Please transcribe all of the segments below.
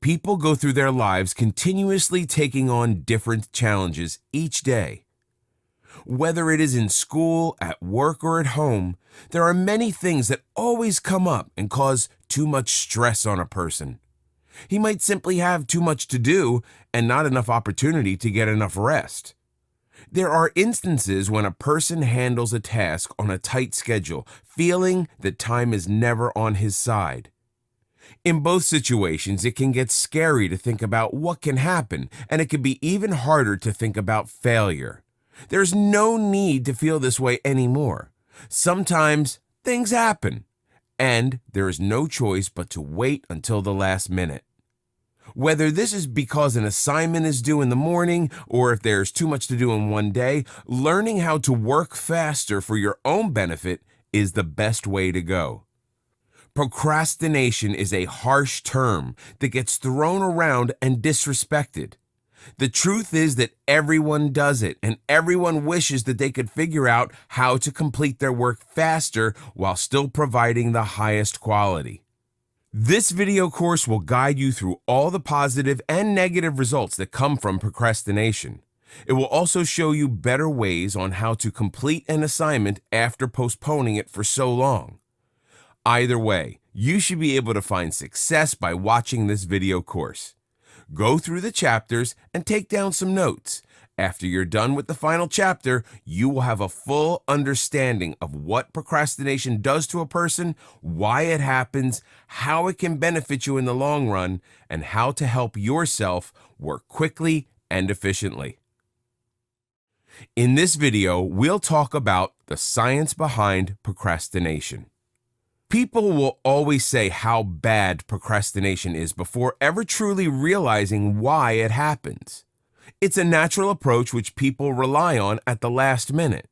People go through their lives continuously taking on different challenges each day. Whether it is in school, at work, or at home, there are many things that always come up and cause too much stress on a person. He might simply have too much to do and not enough opportunity to get enough rest. There are instances when a person handles a task on a tight schedule, feeling that time is never on his side. In both situations, it can get scary to think about what can happen, and it can be even harder to think about failure. There's no need to feel this way anymore. Sometimes things happen, and there is no choice but to wait until the last minute. Whether this is because an assignment is due in the morning or if there's too much to do in one day, learning how to work faster for your own benefit is the best way to go. Procrastination is a harsh term that gets thrown around and disrespected. The truth is that everyone does it, and everyone wishes that they could figure out how to complete their work faster while still providing the highest quality. This video course will guide you through all the positive and negative results that come from procrastination. It will also show you better ways on how to complete an assignment after postponing it for so long. Either way, you should be able to find success by watching this video course. Go through the chapters and take down some notes. After you're done with the final chapter, you will have a full understanding of what procrastination does to a person, why it happens, how it can benefit you in the long run, and how to help yourself work quickly and efficiently. In this video, we'll talk about the science behind procrastination. People will always say how bad procrastination is before ever truly realizing why it happens. It's a natural approach which people rely on at the last minute.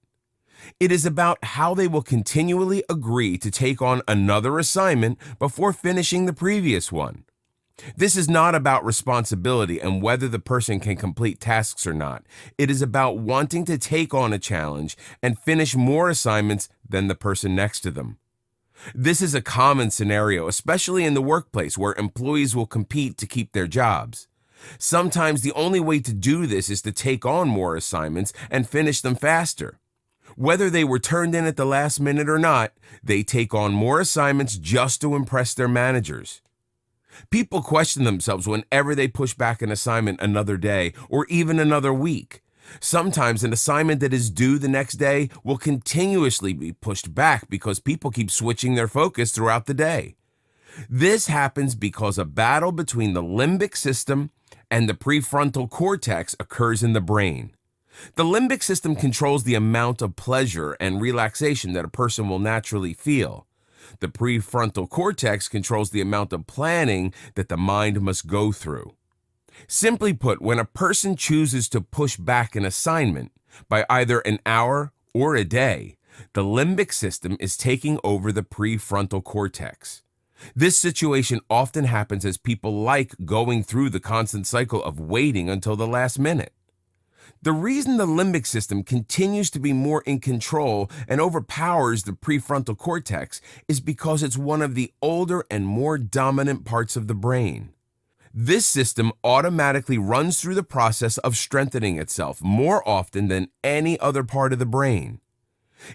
It is about how they will continually agree to take on another assignment before finishing the previous one. This is not about responsibility and whether the person can complete tasks or not. It is about wanting to take on a challenge and finish more assignments than the person next to them. This is a common scenario, especially in the workplace where employees will compete to keep their jobs. Sometimes the only way to do this is to take on more assignments and finish them faster. Whether they were turned in at the last minute or not, they take on more assignments just to impress their managers. People question themselves whenever they push back an assignment another day or even another week. Sometimes an assignment that is due the next day will continuously be pushed back because people keep switching their focus throughout the day. This happens because a battle between the limbic system and the prefrontal cortex occurs in the brain. The limbic system controls the amount of pleasure and relaxation that a person will naturally feel. The prefrontal cortex controls the amount of planning that the mind must go through. Simply put, when a person chooses to push back an assignment by either an hour or a day, the limbic system is taking over the prefrontal cortex. This situation often happens as people like going through the constant cycle of waiting until the last minute. The reason the limbic system continues to be more in control and overpowers the prefrontal cortex is because it's one of the older and more dominant parts of the brain. This system automatically runs through the process of strengthening itself more often than any other part of the brain.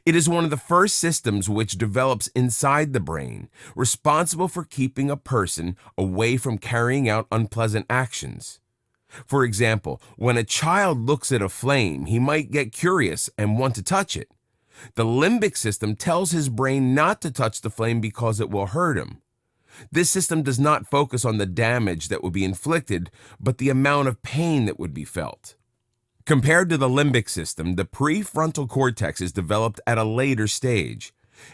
It is one of the first systems which develops inside the brain, responsible for keeping a person away from carrying out unpleasant actions. For example, when a child looks at a flame, he might get curious and want to touch it. The limbic system tells his brain not to touch the flame because it will hurt him. This system does not focus on the damage that would be inflicted, but the amount of pain that would be felt. Compared to the limbic system, the prefrontal cortex is developed at a later stage.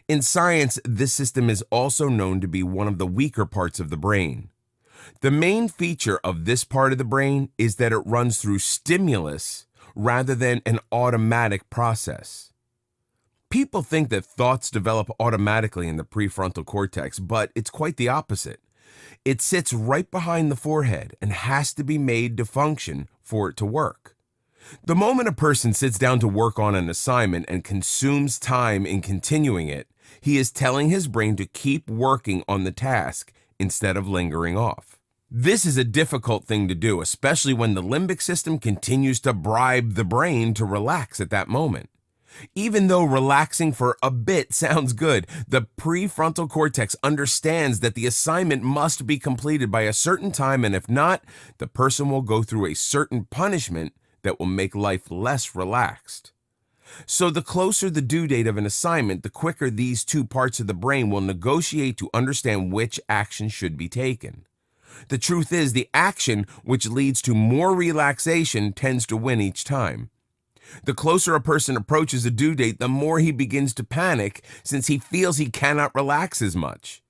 In science, this system is also known to be one of the weaker parts of the brain. The main feature of this part of the brain is that it runs through stimulus rather than an automatic process. People think that thoughts develop automatically in the prefrontal cortex, but it's quite the opposite. It sits right behind the forehead and has to be made to function for it to work. The moment a person sits down to work on an assignment and consumes time in continuing it, he is telling his brain to keep working on the task instead of lingering off. This is a difficult thing to do, especially when the limbic system continues to bribe the brain to relax at that moment. Even though relaxing for a bit sounds good, the prefrontal cortex understands that the assignment must be completed by a certain time, and if not, the person will go through a certain punishment that will make life less relaxed. So the closer the due date of an assignment, the quicker these two parts of the brain will negotiate to understand which action should be taken. The truth is, the action which leads to more relaxation tends to win each time. The closer a person approaches a due date, the more he begins to panic since he feels he cannot relax as much.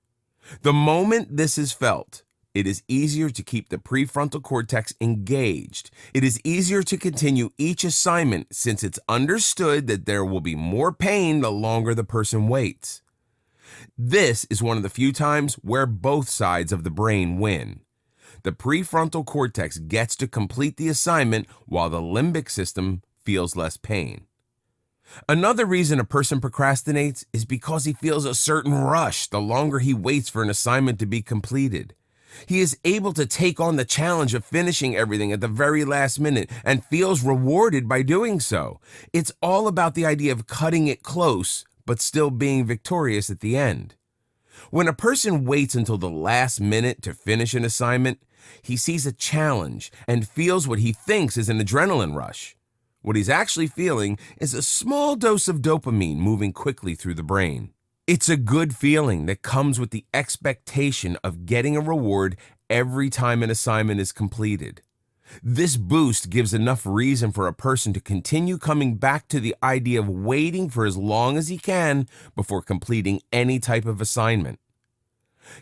The moment this is felt, it is easier to keep the prefrontal cortex engaged. It is easier to continue each assignment since it's understood that there will be more pain the longer the person waits. This is one of the few times where both sides of the brain win. The prefrontal cortex gets to complete the assignment while the limbic system feels less pain. Another reason a person procrastinates is because he feels a certain rush the longer he waits for an assignment to be completed. He is able to take on the challenge of finishing everything at the very last minute and feels rewarded by doing so. It's all about the idea of cutting it close, but still being victorious at the end. When a person waits until the last minute to finish an assignment, he sees a challenge and feels what he thinks is an adrenaline rush. What he's actually feeling is a small dose of dopamine moving quickly through the brain. It's a good feeling that comes with the expectation of getting a reward every time an assignment is completed. This boost gives enough reason for a person to continue coming back to the idea of waiting for as long as he can before completing any type of assignment.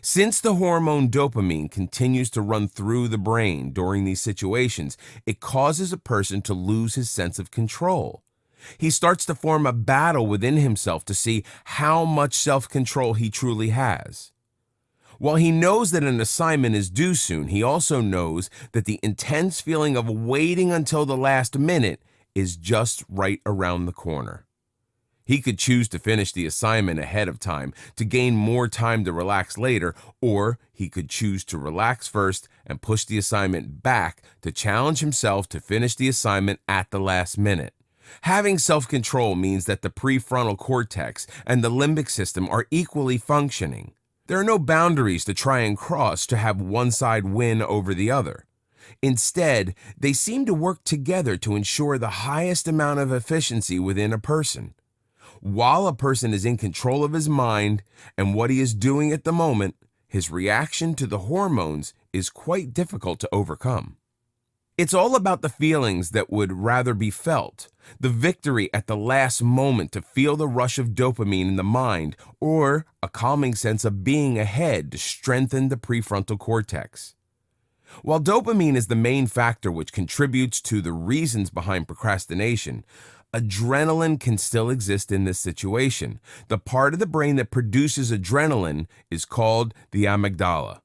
Since the hormone dopamine continues to run through the brain during these situations, it causes a person to lose his sense of control. He starts to form a battle within himself to see how much self-control he truly has. While he knows that an assignment is due soon, he also knows that the intense feeling of waiting until the last minute is just right around the corner. He could choose to finish the assignment ahead of time to gain more time to relax later, or he could choose to relax first and push the assignment back to challenge himself to finish the assignment at the last minute. Having self-control means that the prefrontal cortex and the limbic system are equally functioning. There are no boundaries to try and cross to have one side win over the other. Instead, they seem to work together to ensure the highest amount of efficiency within a person. While a person is in control of his mind and what he is doing at the moment, his reaction to the hormones is quite difficult to overcome. It's all about the feelings that would rather be felt, the victory at the last moment to feel the rush of dopamine in the mind, or a calming sense of being ahead to strengthen the prefrontal cortex. While dopamine is the main factor which contributes to the reasons behind procrastination, adrenaline can still exist in this situation. The part of the brain that produces adrenaline is called the amygdala.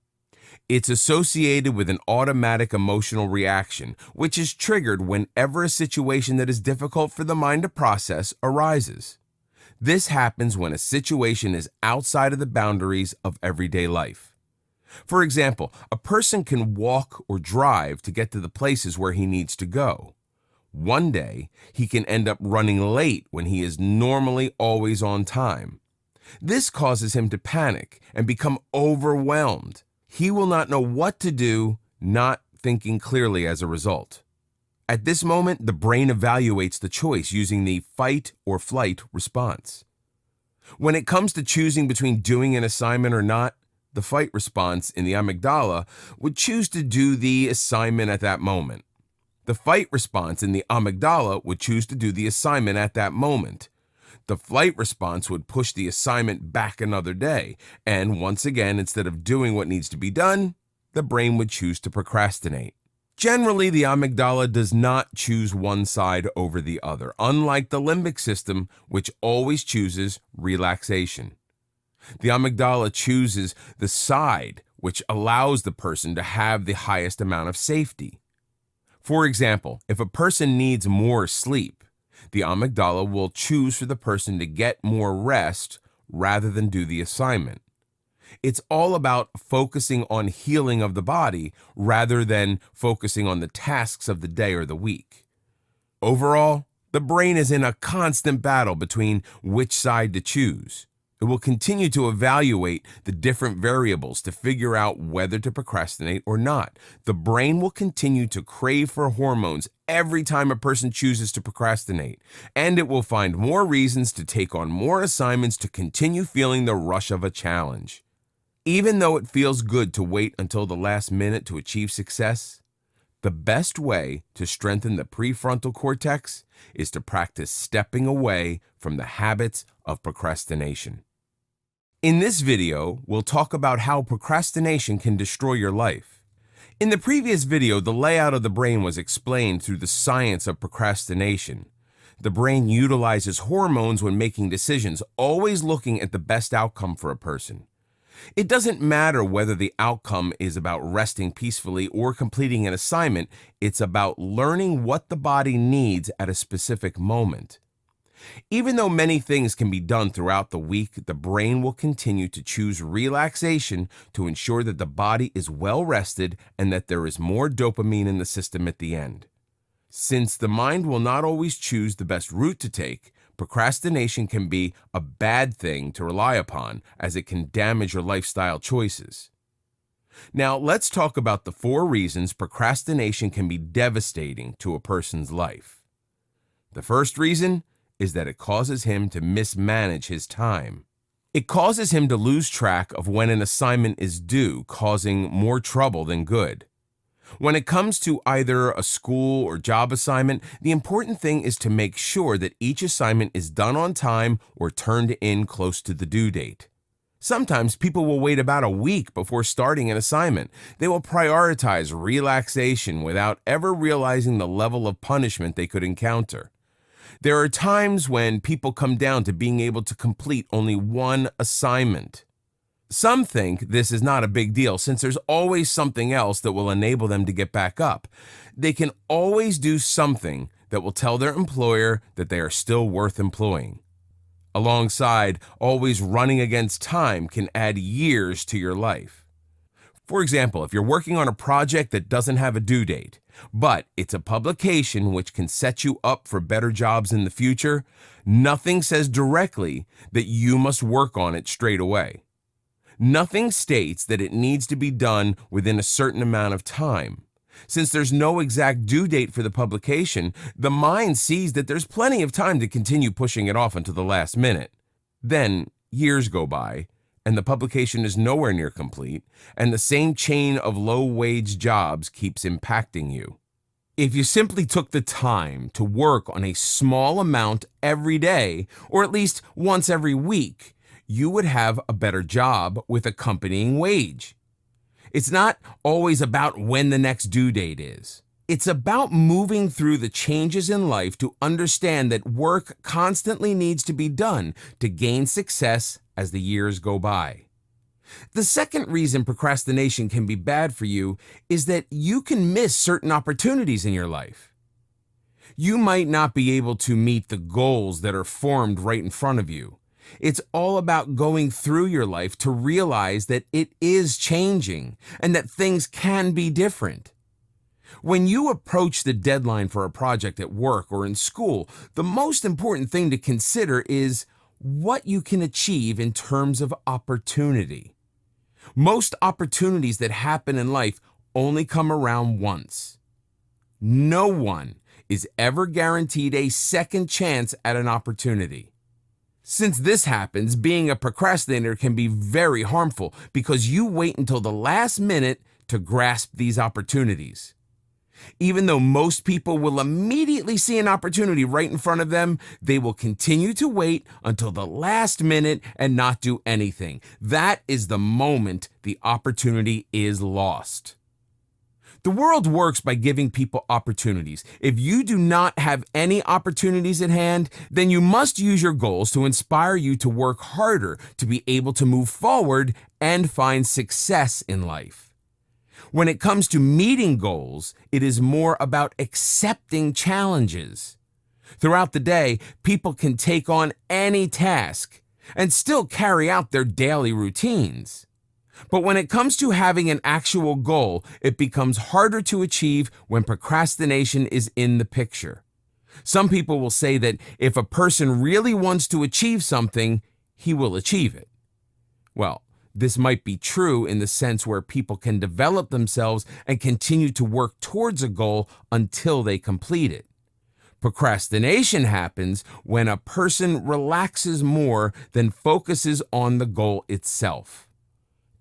It's associated with an automatic emotional reaction, which is triggered whenever a situation that is difficult for the mind to process arises. This happens when a situation is outside of the boundaries of everyday life. For example, a person can walk or drive to get to the places where he needs to go. One day, he can end up running late when he is normally always on time. This causes him to panic and become overwhelmed. He will not know what to do, not thinking clearly as a result. At this moment, the brain evaluates the choice using the fight or flight response. When it comes to choosing between doing an assignment or not, the fight response in the amygdala would choose to do the assignment at that moment. The fight response in the amygdala would choose to do the assignment at that moment. The flight response would push the assignment back another day, and once again, instead of doing what needs to be done, the brain would choose to procrastinate. Generally, the amygdala does not choose one side over the other, unlike the limbic system, which always chooses relaxation. The amygdala chooses the side which allows the person to have the highest amount of safety. For example, if a person needs more sleep, the amygdala will choose for the person to get more rest rather than do the assignment. It's all about focusing on healing of the body rather than focusing on the tasks of the day or the week. Overall, the brain is in a constant battle between which side to choose. It will continue to evaluate the different variables to figure out whether to procrastinate or not. The brain will continue to crave for hormones every time a person chooses to procrastinate, and it will find more reasons to take on more assignments to continue feeling the rush of a challenge. Even though it feels good to wait until the last minute to achieve success, the best way to strengthen the prefrontal cortex is to practice stepping away from the habits of procrastination. In this video, we'll talk about how procrastination can destroy your life. In the previous video, the layout of the brain was explained through the science of procrastination. The brain utilizes hormones when making decisions, always looking at the best outcome for a person. It doesn't matter whether the outcome is about resting peacefully or completing an assignment, it's about learning what the body needs at a specific moment. Even though many things can be done throughout the week, the brain will continue to choose relaxation to ensure that the body is well rested and that there is more dopamine in the system at the end. Since the mind will not always choose the best route to take, procrastination can be a bad thing to rely upon, as it can damage your lifestyle choices. Now, let's talk about the 4 reasons procrastination can be devastating to a person's life. The first reason is that it causes him to mismanage his time. It causes him to lose track of when an assignment is due, causing more trouble than good. When it comes to either a school or job assignment, the important thing is to make sure that each assignment is done on time or turned in close to the due date. Sometimes people will wait about a week before starting an assignment. They will prioritize relaxation without ever realizing the level of punishment they could encounter. There are times when people come down to being able to complete only one assignment. Some think this is not a big deal since there's always something else that will enable them to get back up. They can always do something that will tell their employer that they are still worth employing. Alongside, always running against time can add years to your life. For example, if you're working on a project that doesn't have a due date, but it's a publication which can set you up for better jobs in the future, nothing says directly that you must work on it straight away. Nothing states that it needs to be done within a certain amount of time. Since there's no exact due date for the publication, the mind sees that there's plenty of time to continue pushing it off until the last minute. Then, years go by, and the publication is nowhere near complete, and the same chain of low-wage jobs keeps impacting you. If you simply took the time to work on a small amount every day, or at least once every week, you would have a better job with accompanying wage. It's not always about when the next due date is. It's about moving through the changes in life to understand that work constantly needs to be done to gain success as the years go by. The second reason procrastination can be bad for you is that you can miss certain opportunities in your life. You might not be able to meet the goals that are formed right in front of you. It's all about going through your life to realize that it is changing and that things can be different. When you approach the deadline for a project at work or in school, the most important thing to consider is what you can achieve in terms of opportunity. Most opportunities that happen in life only come around once. No one is ever guaranteed a second chance at an opportunity. Since this happens, being a procrastinator can be very harmful because you wait until the last minute to grasp these opportunities. Even though most people will immediately see an opportunity right in front of them, they will continue to wait until the last minute and not do anything. That is the moment the opportunity is lost. The world works by giving people opportunities. If you do not have any opportunities at hand, then you must use your goals to inspire you to work harder to be able to move forward and find success in life. When it comes to meeting goals, it is more about accepting challenges. Throughout the day, people can take on any task and still carry out their daily routines. But when it comes to having an actual goal, it becomes harder to achieve when procrastination is in the picture. Some people will say that if a person really wants to achieve something, he will achieve it. Well, this might be true in the sense where people can develop themselves and continue to work towards a goal until they complete it. Procrastination happens when a person relaxes more than focuses on the goal itself.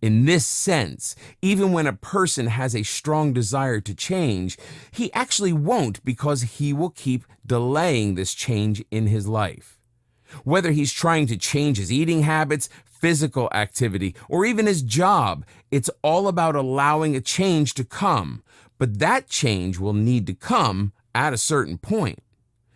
In this sense, even when a person has a strong desire to change, he actually won't because he will keep delaying this change in his life. Whether he's trying to change his eating habits, physical activity, or even his job, it's all about allowing a change to come. But that change will need to come at a certain point.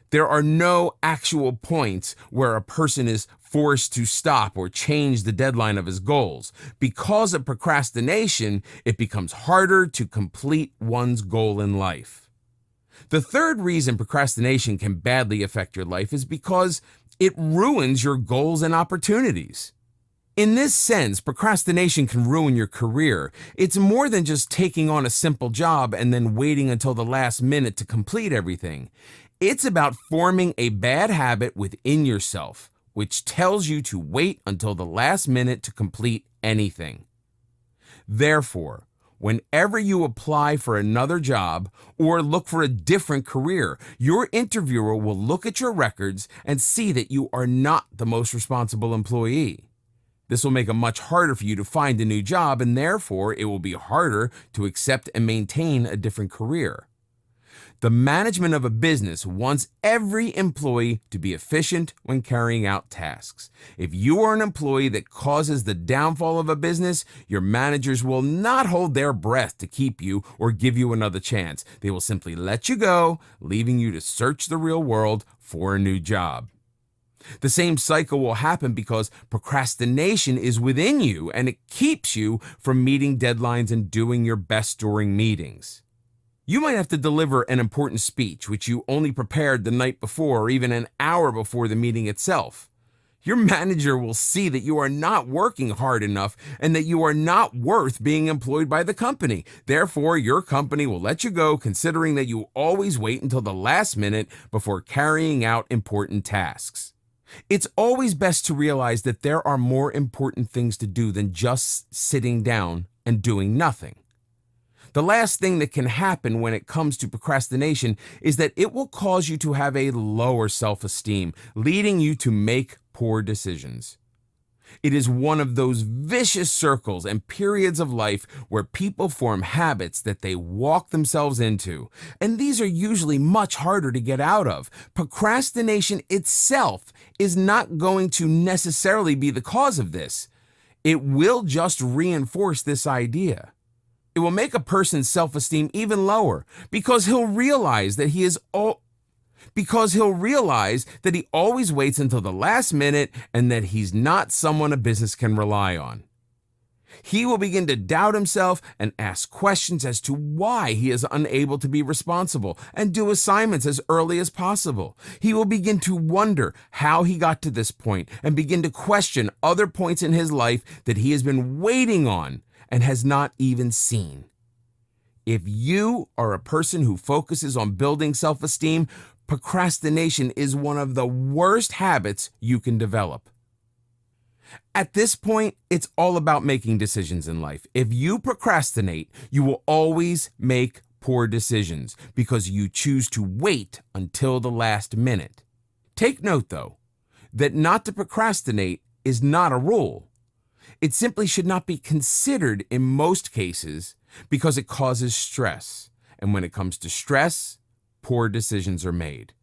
There are no actual points where a person is forced to stop or change the deadline of his goals. Because of procrastination, it becomes harder to complete one's goal in life. The third reason procrastination can badly affect your life is because it ruins your goals and opportunities. In this sense, procrastination can ruin your career. It's more than just taking on a simple job and then waiting until the last minute to complete everything. It's about forming a bad habit within yourself, which tells you to wait until the last minute to complete anything. Therefore, whenever you apply for another job or look for a different career, your interviewer will look at your records and see that you are not the most responsible employee. This will make it much harder for you to find a new job, and therefore it will be harder to accept and maintain a different career. The management of a business wants every employee to be efficient when carrying out tasks. If you are an employee that causes the downfall of a business, your managers will not hold their breath to keep you or give you another chance. They will simply let you go, leaving you to search the real world for a new job. The same cycle will happen because procrastination is within you and it keeps you from meeting deadlines and doing your best during meetings. You might have to deliver an important speech which you only prepared the night before or even an hour before the meeting itself. Your manager will see that you are not working hard enough and that you are not worth being employed by the company. Therefore, your company will let you go, considering that you always wait until the last minute before carrying out important tasks. It's always best to realize that there are more important things to do than just sitting down and doing nothing. The last thing that can happen when it comes to procrastination is that it will cause you to have a lower self-esteem, leading you to make poor decisions. It is one of those vicious circles and periods of life where people form habits that they walk themselves into, and these are usually much harder to get out of. Procrastination itself is not going to necessarily be the cause of this. It will just reinforce this idea. It will make a person's self-esteem even lower because he'll realize that he always waits until the last minute and that he's not someone a business can rely on. He will begin to doubt himself and ask questions as to why he is unable to be responsible and do assignments as early as possible. He will begin to wonder how he got to this point and begin to question other points in his life that he has been waiting on and has not even seen. If you are a person who focuses on building self-esteem, procrastination is one of the worst habits you can develop. At this point, it's all about making decisions in life. If you procrastinate, you will always make poor decisions because you choose to wait until the last minute. Take note, though, that not to procrastinate is not a rule. It simply should not be considered in most cases because it causes stress. And when it comes to stress, poor decisions are made.